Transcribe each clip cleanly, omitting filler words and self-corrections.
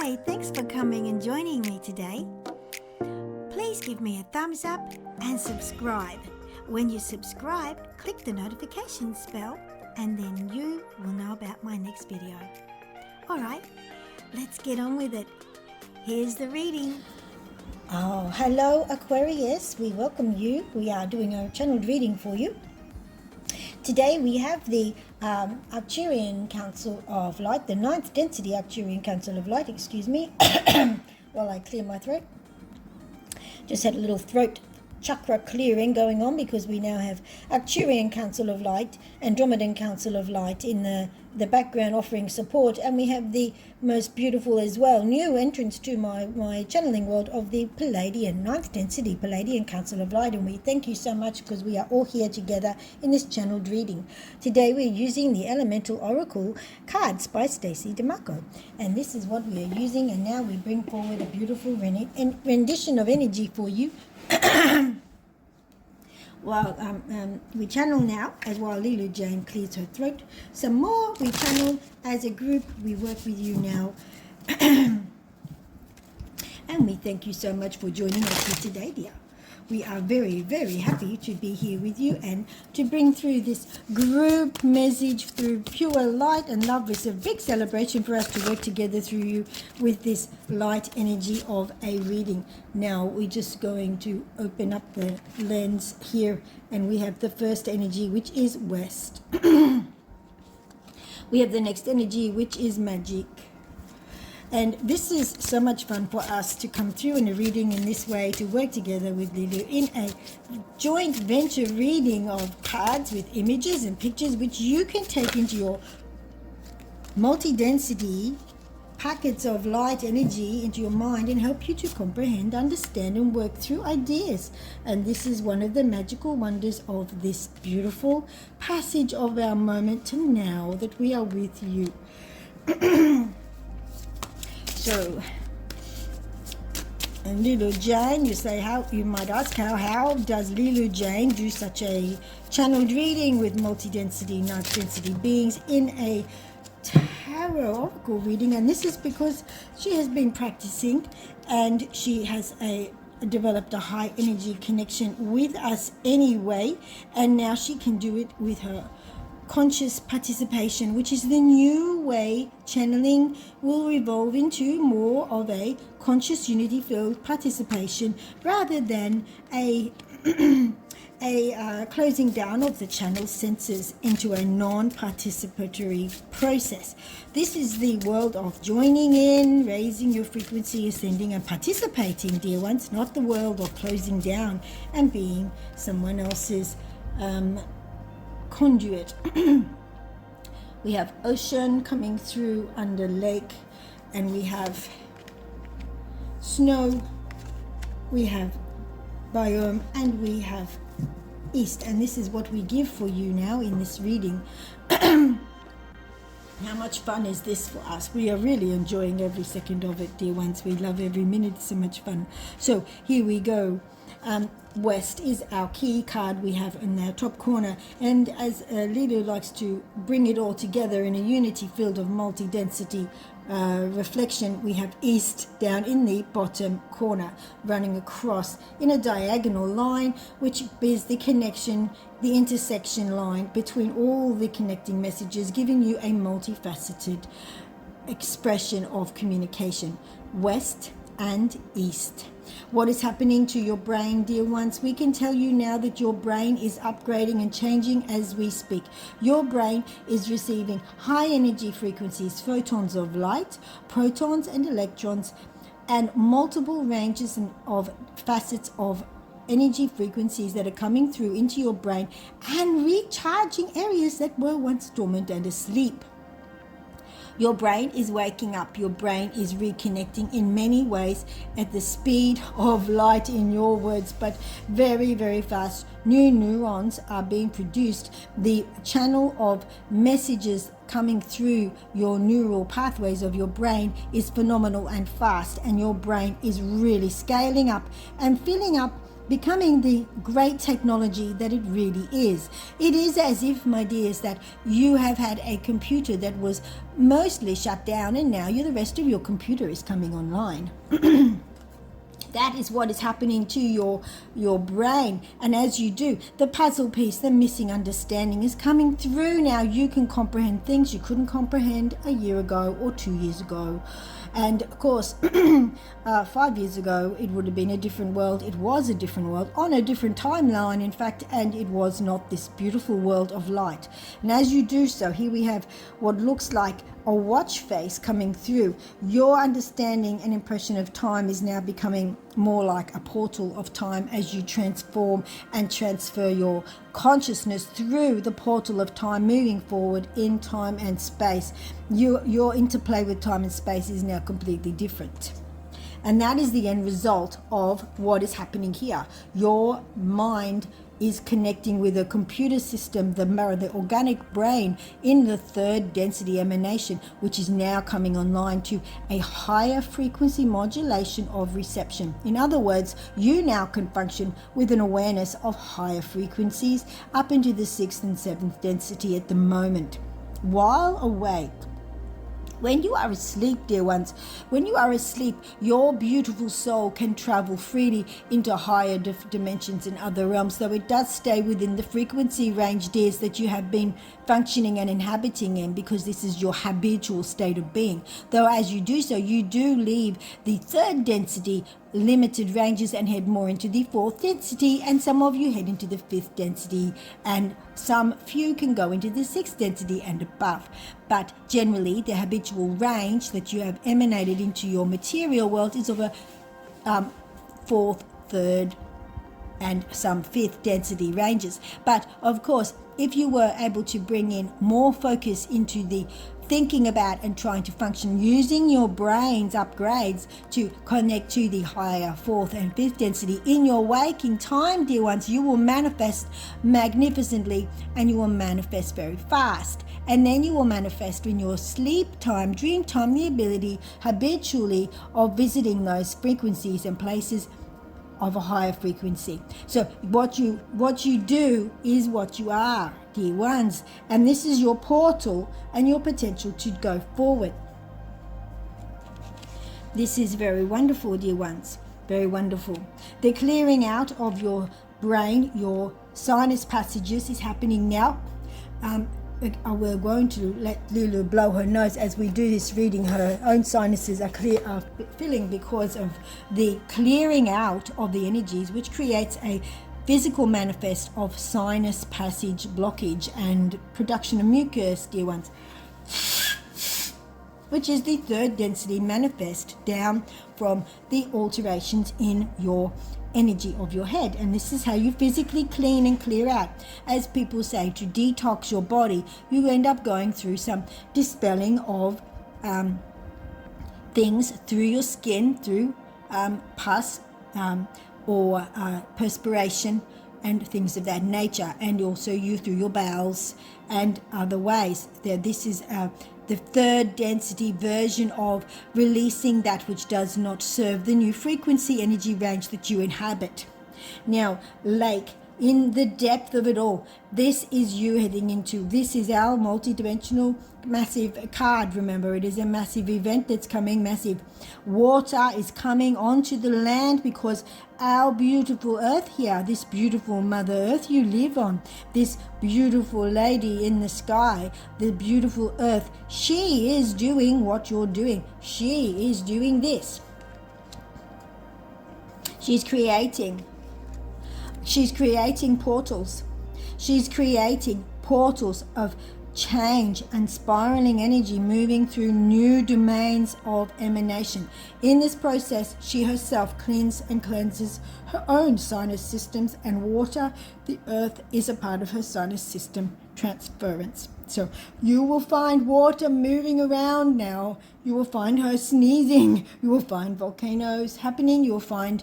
Hi, thanks for coming and joining me today. Please give me a thumbs up and subscribe. When you subscribe, click the notifications bell and then you will know about my next video. Alright, let's get on with it. Here's the reading. Oh, hello Aquarius, we welcome you. We are doing a channeled reading for you. Today we have the Arcturian Council of Light, the 9th density Arcturian Council of Light, while I clear my throat. Just had a little throat chakra clearing going on because we now have Arcturian Council of Light, Andromedan Council of Light in the background offering support, and we have the most beautiful as well new entrance to my channeling world of the Pleiadian 9th density Pleiadian Council of Light, and we thank you so much because we are all here together in this channeled reading. Today we're using the Elemental Oracle cards by Stacey DeMarco, and this is what we are using, and now we bring forward a beautiful rendition of energy for you. Well, we channel now as while Leeloo Jane clears her throat. Some more we channel as a group. We work with you now. And we thank you so much for joining us here today, dear. We are very, very happy to be here with you and to bring through this group message through pure light and love. It's a big celebration for us to work together through you with this light energy of a reading. Now we're just going to open up the lens here, and we have the first energy, which is West. We have the next energy, which is Magic. And this is so much fun for us to come through in a reading in this way, to work together with Leeloo in a joint venture reading of cards with images and pictures, which you can take into your multi-density packets of light energy into your mind and help you to comprehend, understand, and work through ideas. And this is one of the magical wonders of this beautiful passage of our moment to now that we are with you. So, and Leeloo Jane, you might ask, how does Leeloo Jane do such a channeled reading with multi-density, 9th density beings in a tarot oracle reading? And this is because she has been practicing and she has developed a high energy connection with us anyway, and now she can do it with her conscious participation, which is the new way channeling will evolve into more of a conscious unity filled participation rather than a closing down of the channel senses into a non-participatory process. This is the world of joining in, raising your frequency, ascending and participating, dear ones, not the world of closing down and being someone else's conduit. We have ocean coming through under lake, and we have snow, we have biome, and we have east. And this is what we give for you now in this reading. How much fun is this for us? We are really enjoying every second of it, dear ones. We love every minute. It's so much fun. So here we go. West is our key card we have in the top corner, and as Leeloo likes to bring it all together in a unity field of multi-density reflection, we have East down in the bottom corner, running across in a diagonal line, which is the connection, the intersection line between all the connecting messages, giving you a multifaceted expression of communication. West and East. What is happening to your brain, dear ones? We can tell you now that your brain is upgrading and changing as we speak. Your brain is receiving high energy frequencies, photons of light, protons and electrons, and multiple ranges of facets of energy frequencies that are coming through into your brain and recharging areas that were once dormant and asleep. Your brain is waking up. Your brain is reconnecting in many ways at the speed of light, in your words, but very, very fast. New neurons are being produced. The channel of messages coming through your neural pathways of your brain is phenomenal and fast, and your brain is really scaling up and filling up becoming the great technology that it really is. It is as if, my dears, that you have had a computer that was mostly shut down and now the rest of your computer is coming online. That is what is happening to your brain. And as you do, the puzzle piece, the missing understanding is coming through now. You can comprehend things you couldn't comprehend a year ago or 2 years ago. And of course, 5 years ago, it would have been a different world. It was a different world on a different timeline, in fact, and it was not this beautiful world of light. And as you do so, here we have what looks like a watch face coming through. Your understanding and impression of time is now becoming more like a portal of time as you transform and transfer your consciousness through the portal of time, moving forward in time and space. Your interplay with time and space is now completely different. And that is the end result of what is happening here. Your mind is connecting with a computer system, the organic brain, in the third density emanation, which is now coming online to a higher frequency modulation of reception. In other words, you now can function with an awareness of higher frequencies up into the 6th and 7th density at the moment. While awake, when you are asleep, dear ones, when you are asleep, your beautiful soul can travel freely into higher dimensions and other realms, though it does stay within the frequency range, dears, that you have been functioning and inhabiting in, because this is your habitual state of being. Though as you do so, you do leave the 3rd density limited ranges and head more into the 4th density, and some of you head into the 5th density, and some few can go into the 6th density and above. But generally, the habitual range that you have emanated into your material world is of a 4th, 3rd, and some 5th density ranges. But of course, if you were able to bring in more focus into the thinking about and trying to function using your brain's upgrades to connect to the higher 4th and 5th density in your waking time, dear ones, you will manifest magnificently, and you will manifest very fast. And then you will manifest in your sleep time, dream time, the ability habitually of visiting those frequencies and places of a higher frequency. So what you do is what you are, dear ones, and this is your portal and your potential to go forward. This is very wonderful, dear ones, very wonderful. The clearing out of your brain, your sinus passages, is happening now. We're going to let Leeloo blow her nose as we do this reading. Her own sinuses are filling because of the clearing out of the energies, which creates a physical manifest of sinus passage blockage and production of mucus, dear ones, which is the 3rd density manifest down from the alterations in your energy of your head. And this is how you physically clean and clear out. As people say, to detox your body, you end up going through some dispelling of things through your skin, through pus or perspiration and things of that nature, and also you through your bowels and other ways. This is the 3rd density version of releasing that which does not serve the new frequency energy range that you inhabit. Now, Lake, in the depth of it all, this is you heading into, this is our multidimensional massive card. Remember, it is a massive event that's coming, massive. Water is coming onto the land because our beautiful earth here, this beautiful Mother Earth you live on, this beautiful lady in the sky, the beautiful earth, she is doing what you're doing. She is doing this. She's creating portals. She's creating portals of change and spiraling energy moving through new domains of emanation. In this process, she herself cleanses her own sinus systems, and water, the earth, is a part of her sinus system transference. So you will find water moving around now. You will find her sneezing. You will find volcanoes happening. You will find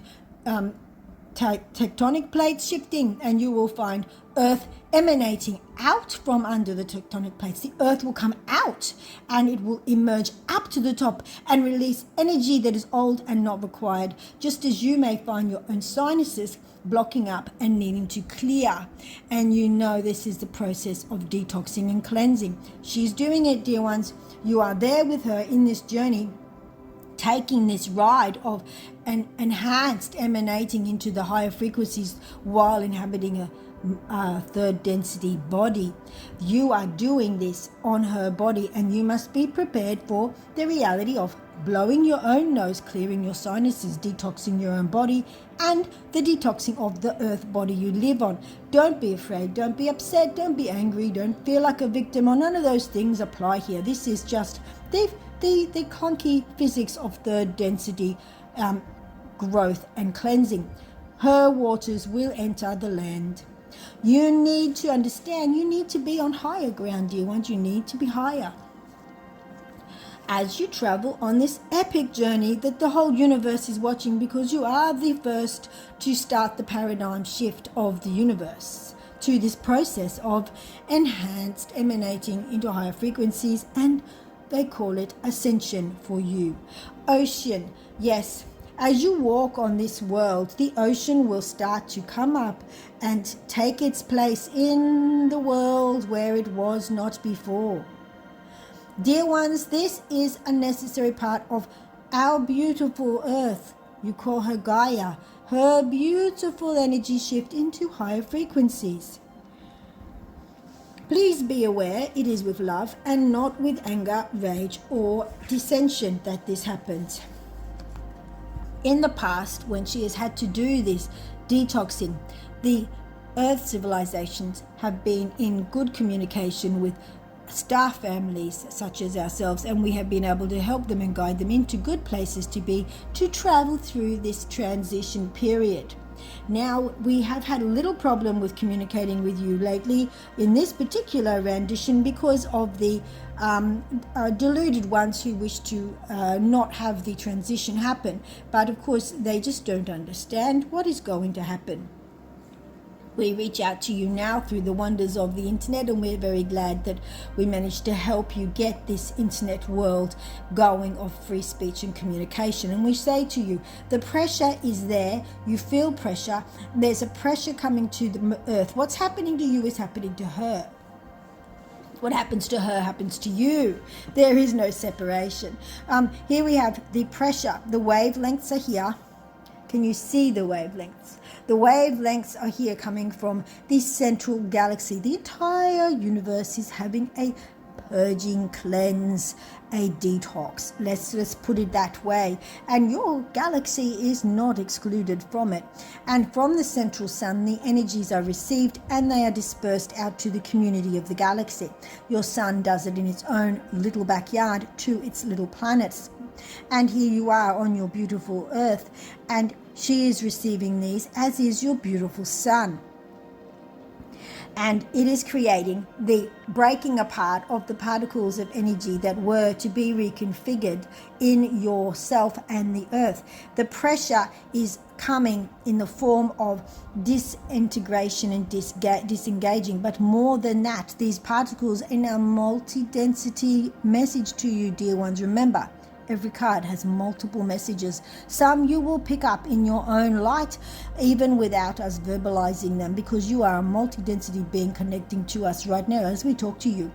tectonic plates shifting, and you will find Earth emanating out from under the tectonic plates. The Earth will come out and it will emerge up to the top and release energy that is old and not required, just as you may find your own sinuses blocking up and needing to clear. And you know this is the process of detoxing and cleansing. She's doing it, dear ones. You are there with her in this journey, taking this ride of an enhanced emanating into the higher frequencies while inhabiting a third density body. You are doing this on her body, and you must be prepared for the reality of blowing your own nose, clearing your sinuses, detoxing your own body, and the detoxing of the earth body you live on. Don't be afraid, don't be upset, don't be angry, don't feel like a victim, or none of those things apply here. This is just the clunky physics of third density growth and cleansing. Her waters will enter the land. You need to understand, you need to be on higher ground, dear ones. You need to be higher as you travel on this epic journey that the whole universe is watching, because you are the first to start the paradigm shift of the universe to this process of enhanced emanating into higher frequencies, and they call it ascension for you. Ocean, yes. As you walk on this world, the ocean will start to come up and take its place in the world where it was not before. Dear ones, this is a necessary part of our beautiful earth. You call her Gaia, her beautiful energy shift into higher frequencies. Please be aware it is with love and not with anger, rage, or dissension that this happens. In the past, when she has had to do this detoxing, the Earth civilizations have been in good communication with star families such as ourselves, and we have been able to help them and guide them into good places to travel through this transition period. Now, we have had a little problem with communicating with you lately in this particular rendition because of the deluded ones who wish to not have the transition happen. But of course, they just don't understand what is going to happen. We reach out to you now through the wonders of the internet, and we're very glad that we managed to help you get this internet world going of free speech and communication. And we say to you, the pressure is there. You feel pressure. There's a pressure coming to the earth. What's happening to you is happening to her. What happens to her happens to you. There is no separation. Here we have the pressure. The wavelengths are here. Can you see the wavelengths? The wavelengths are here coming from the central galaxy. The entire universe is having a purging, cleanse, a detox. Let's put it that way. And your galaxy is not excluded from it. And from the central sun, the energies are received and they are dispersed out to the community of the galaxy. Your sun does it in its own little backyard to its little planets. And here you are on your beautiful earth, and she is receiving these, as is your beautiful sun. And it is creating the breaking apart of the particles of energy that were to be reconfigured in yourself and the earth. The pressure is coming in the form of disintegration and disengaging. But more than that, these particles in a multi-density message to you, dear ones. Remember, every card has multiple messages. Some you will pick up in your own light, even without us verbalizing them, because you are a multi-density being connecting to us right now as we talk to you.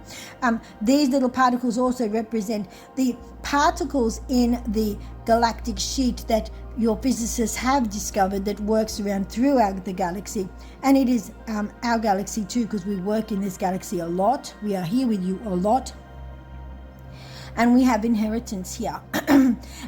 These little particles also represent the particles in the galactic sheet that your physicists have discovered that works around throughout the galaxy. And it is our galaxy too, because we work in this galaxy a lot. We are here with you a lot. And we have inheritance here.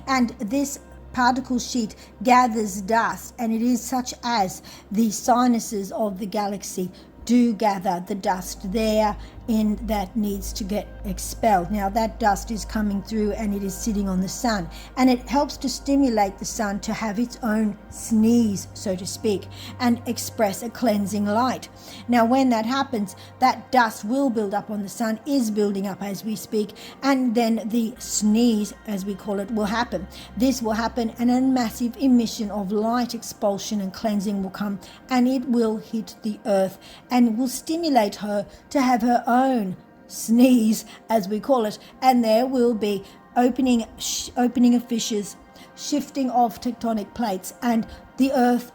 And this particle sheet gathers dust, and it is such as the sinuses of the galaxy do gather the dust there in that needs to get expelled. Now that dust is coming through and it is sitting on the sun, and it helps to stimulate the sun to have its own sneeze, so to speak, and express a cleansing light. Now when that happens, that dust will build up on the sun, is building up as we speak, and then the sneeze, as we call it, will happen. This will happen and a massive emission of light expulsion and cleansing will come, and it will hit the earth and will stimulate her to have her own sneeze, as we call it, and there will be opening of fissures, shifting of tectonic plates, and the earth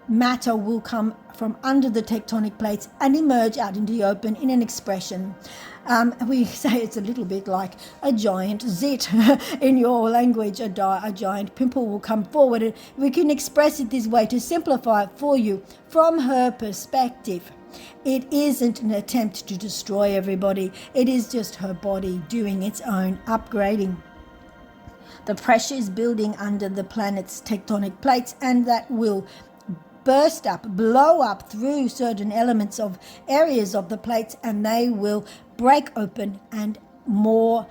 matter will come from under the tectonic plates and emerge out into the open in an expression. We say it's a little bit like a giant zit in your language. A giant pimple will come forward, and we can express it this way to simplify it for you. From her perspective, it isn't an attempt to destroy everybody. It is just her body doing its own upgrading. The pressure is building under the planet's tectonic plates, and that will burst up, blow up through certain elements of areas of the plates, and they will break open and more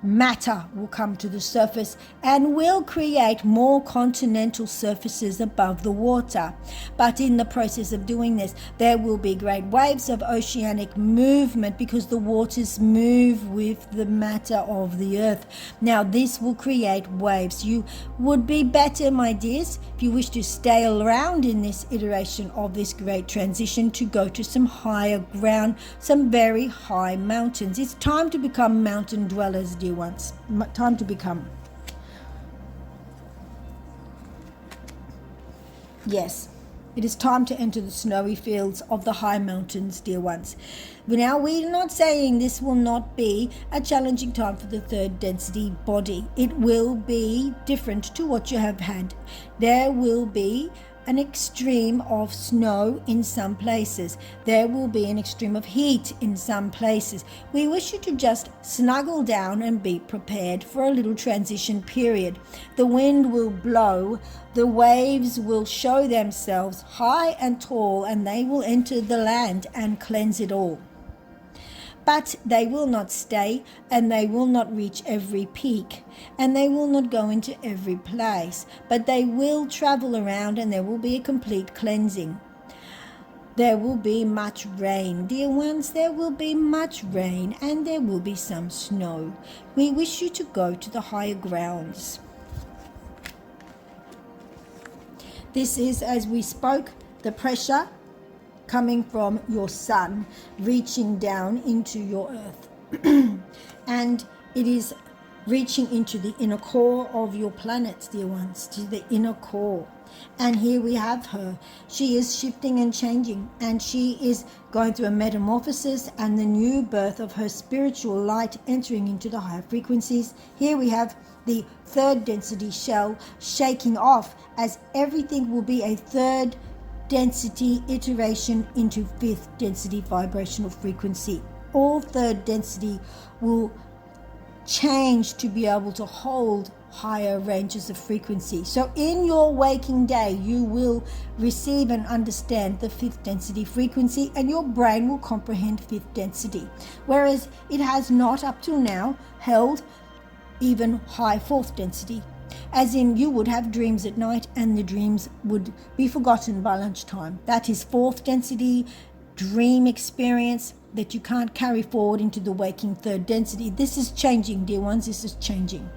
matter will come to the surface and will create more continental surfaces above the water. But in the process of doing this, there will be great waves of oceanic movement because the waters move with the matter of the earth. Now this will create waves. You would be better, my dears, if you wish to stay around in this iteration of this great transition, to go to some higher ground, some very high mountains. It's time to become mountain dwellers, dear ones. Time to become. Yes, it is time to enter the snowy fields of the high mountains, dear ones. But now we're not saying this will not be a challenging time for the third density body. It will be different to what you have had. There will be an extreme of snow in some places. There will be an extreme of heat in some places. We wish you to just snuggle down and be prepared for a little transition period. The wind will blow, the waves will show themselves high and tall, and they will enter the land and cleanse it all. But they will not stay, and they will not reach every peak, and they will not go into every place, but they will travel around, and there will be a complete cleansing. There will be much rain, dear ones, there will be much rain, and there will be some snow. We wish you to go to the higher grounds. This is, as we spoke, the pressure coming from your sun, reaching down into your earth. And it is reaching into the inner core of your planets, dear ones, to the inner core. And here we have her. She is shifting and changing, and she is going through a metamorphosis and the new birth of her spiritual light entering into the higher frequencies. Here we have the third density shell shaking off, as everything will be a third density iteration into fifth density vibrational frequency. All third density will change to be able to hold higher ranges of frequency. So in your waking day, you will receive and understand the fifth density frequency, and your brain will comprehend fifth density, whereas it has not up till now held even high fourth density. As in, you would have dreams at night and the dreams would be forgotten by lunchtime. That is fourth density dream experience that you can't carry forward into the waking third density. This is changing, dear ones, this is changing.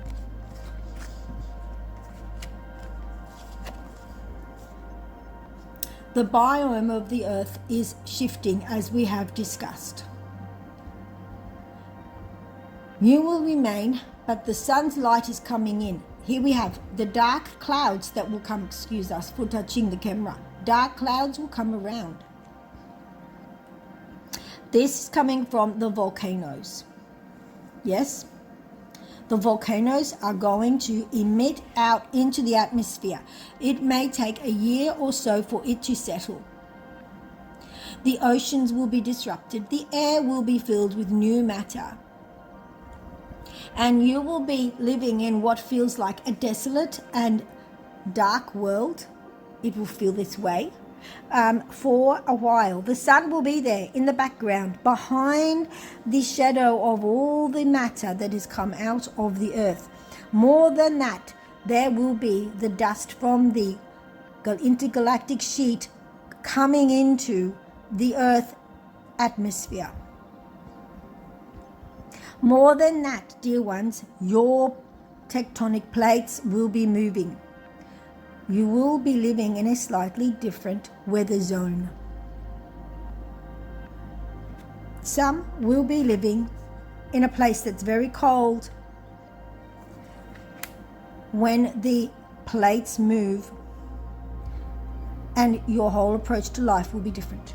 The biome of the earth is shifting, as we have discussed. You will remain, but the sun's light is coming in. Here we have the dark clouds that will come, excuse us for touching the camera. Dark clouds will come around. This is coming from the volcanoes. Yes, the volcanoes are going to emit out into the atmosphere. It may take a year or so for it to settle. The oceans will be disrupted. The air will be filled with new matter. And you will be living in what feels like a desolate and dark world. It will feel this way. for a while. The sun will be there in the background, behind the shadow of all the matter that has come out of the earth. More than that, there will be the dust from the intergalactic sheet coming into the earth atmosphere. More than that, dear ones, your tectonic plates will be moving. You will be living in a slightly different weather zone. Some will be living in a place that's very cold. When the plates move, and your whole approach to life will be different.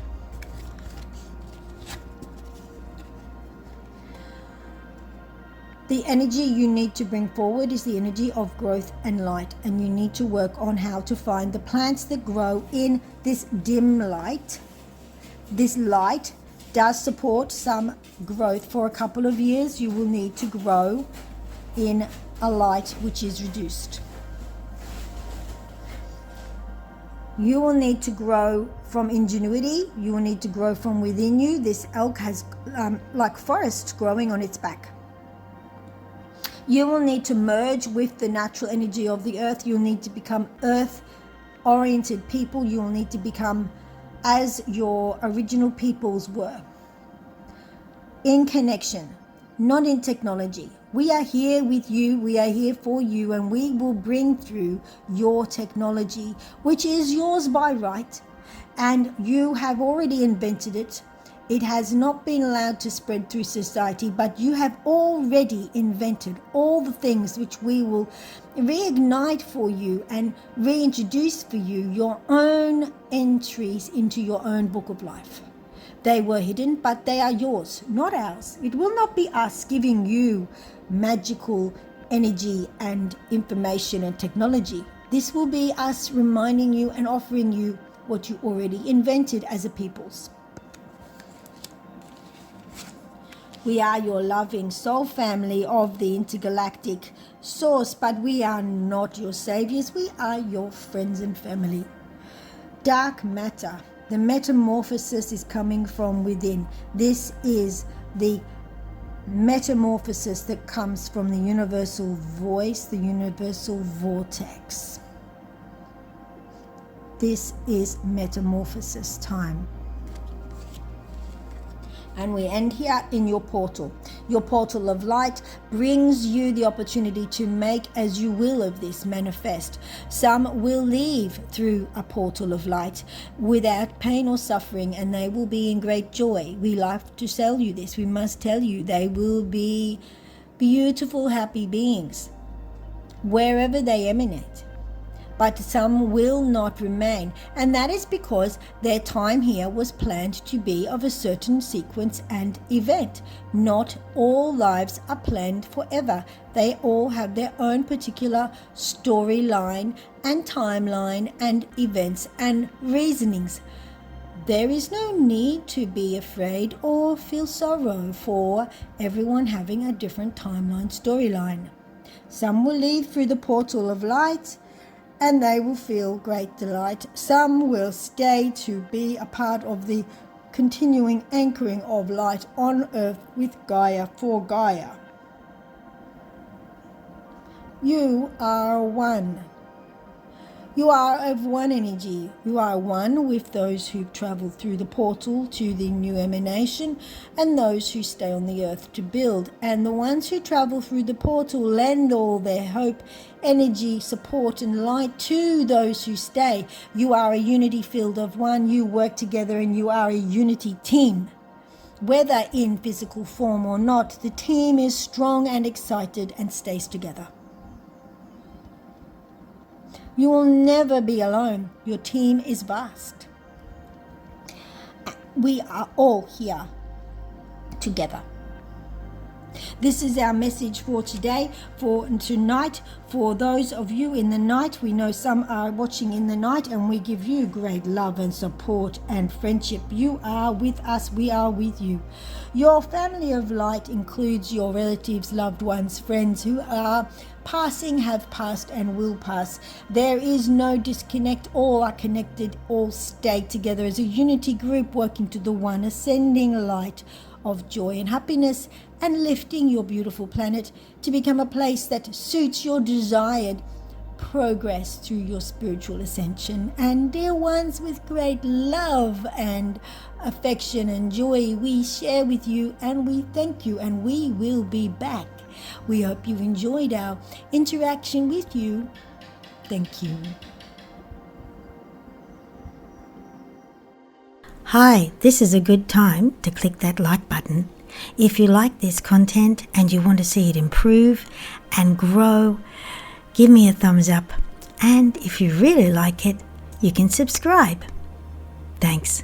The energy you need to bring forward is the energy of growth and light, and you need to work on how to find the plants that grow in this dim light. This light does support some growth for a couple of years. You will need to grow in a light which is reduced. You will need to grow from ingenuity. You will need to grow from within you. This elk has like forests growing on its back. You will need to merge with the natural energy of the earth. You'll need to become earth-oriented people. You will need to become as your original peoples were. In connection, not in technology. We are here with you, we are here for you, and we will bring through your technology, which is yours by right, and you have already invented it. It has not been allowed to spread through society, but you have already invented all the things which we will reignite for you and reintroduce for you, your own entries into your own book of life. They were hidden, but they are yours, not ours. It will not be us giving you magical energy and information and technology. This will be us reminding you and offering you what you already invented as a peoples. We are your loving soul family of the intergalactic source, but we are not your saviors. We are your friends and family. Dark matter, the metamorphosis is coming from within. This is the metamorphosis that comes from the universal voice, the universal vortex. This is metamorphosis time. And we end here in your portal. Your portal of light brings you the opportunity to make as you will of this manifest. Some will leave through a portal of light without pain or suffering, and they will be in great joy. We like to tell you this. We must tell you they will be beautiful, happy beings wherever they emanate. But some will not remain, and that is because their time here was planned to be of a certain sequence and event. Not all lives are planned forever. They all have their own particular storyline and timeline and events and reasonings. There is no need to be afraid or feel sorrow for everyone having a different timeline storyline. Some will leave through the portal of light, and they will feel great delight. Some will stay to be a part of the continuing anchoring of light on earth with Gaia for Gaia. You are one. You are of one energy. You are one with those who travel through the portal to the new emanation and those who stay on the earth to build. And the ones who travel through the portal lend all their hope, energy, support and light to those who stay. You are a unity field of one. You work together and you are a unity team. Whether in physical form or not, the team is strong and excited and stays together. You will never be alone. Your team is vast. We are all here together. This is our message for today, for tonight. For those of you in the night, we know some are watching in the night, and we give you great love and support and friendship. You are with us, we are with you. Your family of light includes your relatives, loved ones, friends who are passing, have passed, and will pass. There is no disconnect. All are connected, all stay together as a unity group, working to the one ascending light of joy and happiness, and lifting your beautiful planet to become a place that suits your desired progress through your spiritual ascension. And dear ones, with great love and affection and joy, we share with you, and we thank you, and we will be back. We hope you enjoyed our interaction with you. Thank you. Hi, this is a good time to click that like button. If you like this content and you want to see it improve and grow, give me a thumbs up. And if you really like it, you can subscribe. Thanks.